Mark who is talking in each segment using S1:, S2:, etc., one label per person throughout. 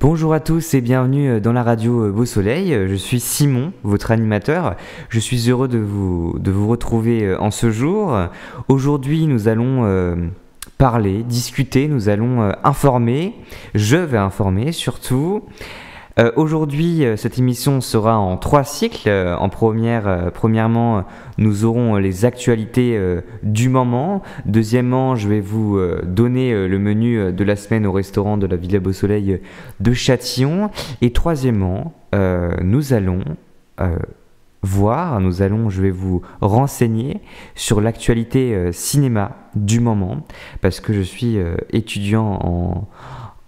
S1: Bonjour à tous et bienvenue dans la radio Beau Soleil. Je suis Simon, votre animateur. Je suis heureux de vous retrouver en ce jour. Aujourd'hui, nous allons parler, discuter, nous allons informer. Je vais informer surtout. Aujourd'hui, cette émission sera en 3 cycles. Premièrement, nous aurons les actualités du moment. Deuxièmement, je vais vous donner le menu de la semaine au restaurant de la Villa Beau Soleil de Châtillon. Et troisièmement, je vais vous renseigner sur l'actualité cinéma du moment, parce que je suis étudiant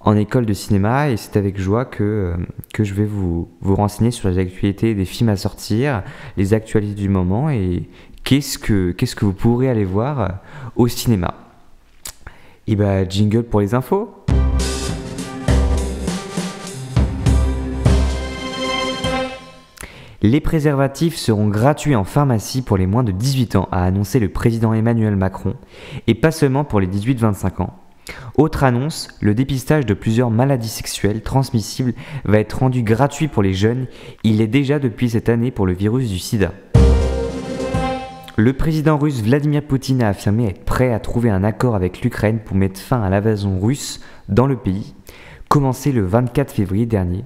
S1: en école de cinéma et c'est avec joie que je vais vous renseigner sur les actualités des films à sortir, les actualités du moment et qu'est-ce que vous pourrez aller voir au cinéma. Et bah, jingle pour les infos. Les préservatifs seront gratuits en pharmacie pour les moins de 18 ans, a annoncé le président Emmanuel Macron, et pas seulement pour les 18-25 ans. Autre annonce, le dépistage de plusieurs maladies sexuelles transmissibles va être rendu gratuit pour les jeunes. Il l'est déjà depuis cette année pour le virus du sida. Le président russe Vladimir Poutine a affirmé être prêt à trouver un accord avec l'Ukraine pour mettre fin à l'invasion russe dans le pays, commencé le 24 février dernier.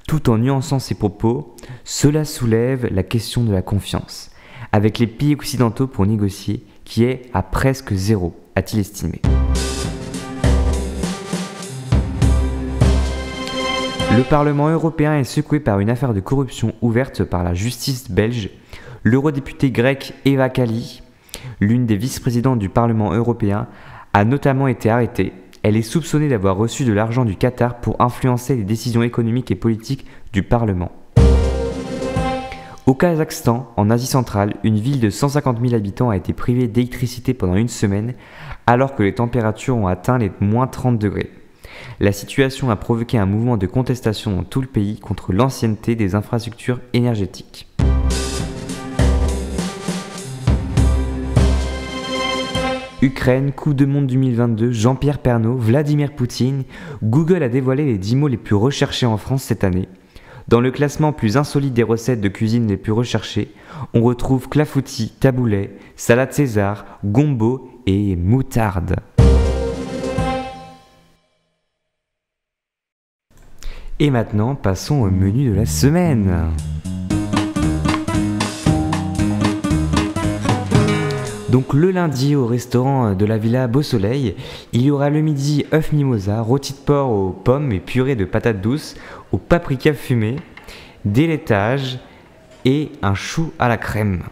S1: Tout en nuançant ses propos, cela soulève la question de la confiance, avec les pays occidentaux pour négocier, qui est à presque zéro, a-t-il estimé. Le Parlement européen est secoué par une affaire de corruption ouverte par la justice belge. L'eurodéputée grecque Eva Kaili, l'une des vice-présidentes du Parlement européen, a notamment été arrêtée. Elle est soupçonnée d'avoir reçu de l'argent du Qatar pour influencer les décisions économiques et politiques du Parlement. Au Kazakhstan, en Asie centrale, une ville de 150 000 habitants a été privée d'électricité pendant une semaine, alors que les températures ont atteint les moins 30 degrés. La situation a provoqué un mouvement de contestation dans tout le pays contre l'ancienneté des infrastructures énergétiques. Ukraine, Coupe du Monde 2022, Jean-Pierre Pernaut, Vladimir Poutine, Google a dévoilé les 10 mots les plus recherchés en France cette année. Dans le classement plus insolite des recettes de cuisine les plus recherchées, on retrouve clafoutis, taboulet, salade César, gombo et moutarde. Et maintenant, passons au menu de la semaine. Donc le lundi au restaurant de la Villa Beau Soleil, il y aura le midi œuf mimosa, rôti de porc aux pommes et purée de patates douces, au paprika fumé, des laitages et un chou à la crème.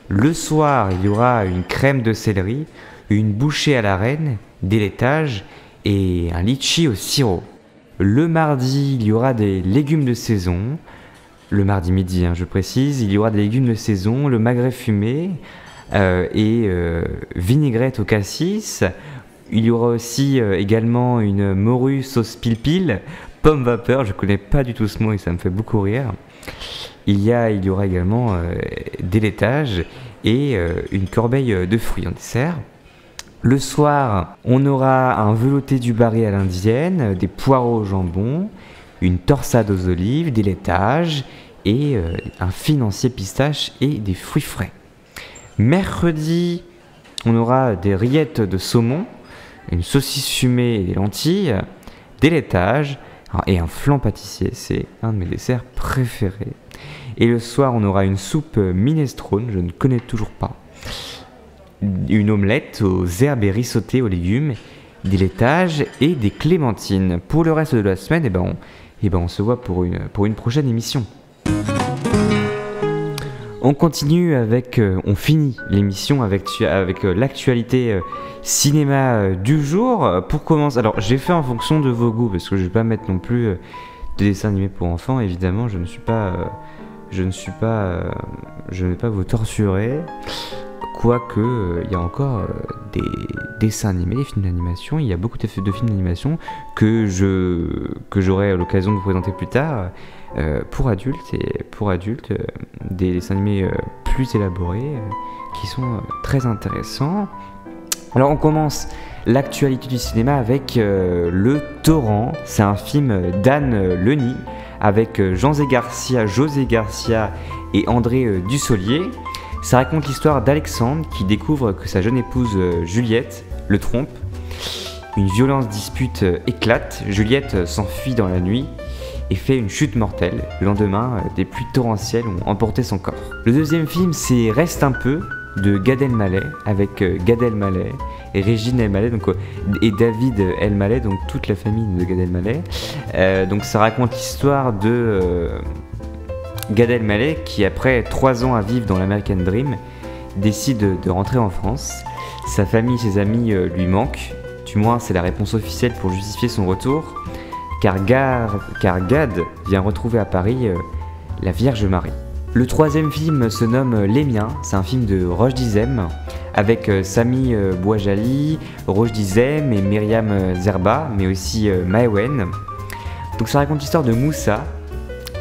S1: Le soir, il y aura une crème de céleri, une bouchée à la reine, des laitages et un litchi au sirop. Le mardi, il y aura des légumes de saison. Le mardi midi, je précise, il y aura des légumes de saison, le magret fumé et vinaigrette au cassis. Il y aura aussi également une morue sauce pil-pil, pomme vapeur, je connais pas du tout ce mot et ça me fait beaucoup rire. Il y aura également des laitages et une corbeille de fruits en dessert. Le soir, on aura un velouté du Barry à l'indienne, des poireaux au jambon, une torsade aux olives, des laitages et un financier pistache et des fruits frais. Mercredi, on aura des rillettes de saumon, une saucisse fumée et des lentilles, des laitages et un flan pâtissier. C'est un de mes desserts préférés. Et le soir, on aura une soupe minestrone, je ne connais toujours pas. Une omelette aux herbes et riz sautés aux légumes, des laitages et des clémentines. Pour le reste de la semaine, on se voit pour une prochaine émission. On finit l'émission avec l'actualité cinéma du jour. Pour commencer, alors j'ai fait en fonction de vos goûts parce que je vais pas mettre non plus de dessins animés pour enfants. Évidemment, je ne vais pas vous torturer. Quoique, il y a encore des dessins animés, des films d'animation, il y a beaucoup de films d'animation que j'aurai l'occasion de vous présenter plus tard pour adultes, des dessins animés plus élaborés qui sont très intéressants. Alors on commence l'actualité du cinéma avec Le Torrent. C'est un film d'Anne Leni avec José Garcia et André Dussolier. Ça raconte l'histoire d'Alexandre qui découvre que sa jeune épouse Juliette le trompe. Une violente dispute éclate, Juliette s'enfuit dans la nuit et fait une chute mortelle. Le lendemain, des pluies torrentielles ont emporté son corps. Le deuxième film, c'est Reste un peu de Gad Elmaleh avec Gad Elmaleh et Régine Elmaleh et David Elmaleh, donc toute la famille de Gad Elmaleh. Donc ça raconte l'histoire de Gad Elmaleh qui, après 3 ans à vivre dans l'American Dream, décide de rentrer en France. Sa famille, ses amis lui manquent. Du moins, c'est la réponse officielle pour justifier son retour, car Gad vient retrouver à Paris la Vierge Marie. Le troisième film se nomme Les Miens, c'est un film de Roche Dizem avec Sami Bouajali, Roche Dizem et Myriam Zerba, mais aussi Maëwen. Donc ça raconte l'histoire de Moussa,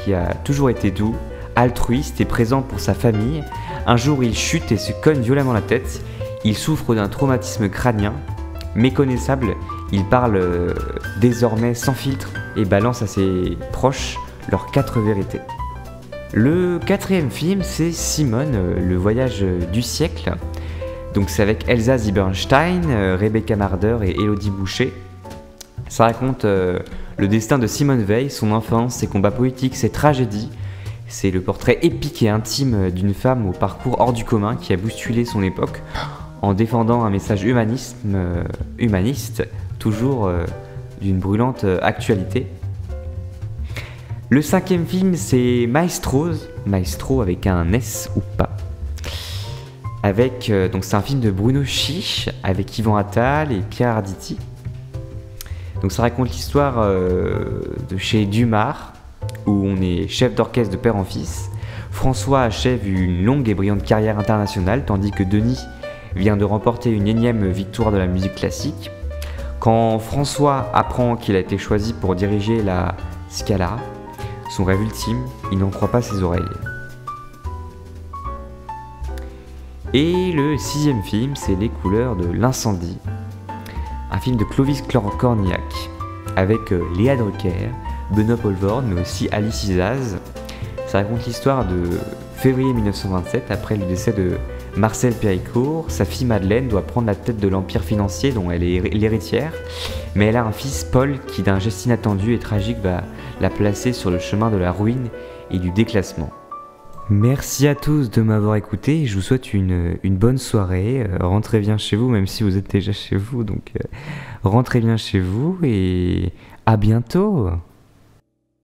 S1: qui a toujours été doux, altruiste et présent pour sa famille. Un jour, il chute et se cogne violemment la tête. Il souffre d'un traumatisme crânien. Méconnaissable, il parle désormais sans filtre et balance à ses proches leurs 4 vérités. Le quatrième film, c'est Simone, le voyage du siècle. Donc c'est avec Elsa Ziebenstein, Rebecca Marder et Élodie Boucher. Ça raconte le destin de Simone Veil, son enfance, ses combats politiques, ses tragédies. C'est le portrait épique et intime d'une femme au parcours hors du commun qui a bousculé son époque en défendant un message humaniste, toujours d'une brûlante actualité. Le cinquième film, c'est Maestro avec un S ou pas. Donc c'est un film de Bruno Chiche avec Yvan Attal et Pierre Arditi. Donc ça raconte l'histoire de chez Dumas, où on est chef d'orchestre de père en fils. François achève une longue et brillante carrière internationale, tandis que Denis vient de remporter une énième victoire de la musique classique. Quand François apprend qu'il a été choisi pour diriger la Scala, son rêve ultime, il n'en croit pas ses oreilles. Et le sixième film, c'est Les couleurs de l'incendie, un film de Clovis Cornillac avec Léa Drucker, Benoît Poelvoorde, mais aussi Alice Isaz. Ça raconte l'histoire de février 1927, après le décès de Marcel Péricourt. Sa fille Madeleine doit prendre la tête de l'empire financier dont elle est l'héritière, mais elle a un fils, Paul, qui d'un geste inattendu et tragique va la placer sur le chemin de la ruine et du déclassement. Merci à tous de m'avoir écouté, je vous souhaite une bonne soirée, rentrez bien chez vous, même si vous êtes déjà chez vous, donc rentrez bien chez vous et à bientôt.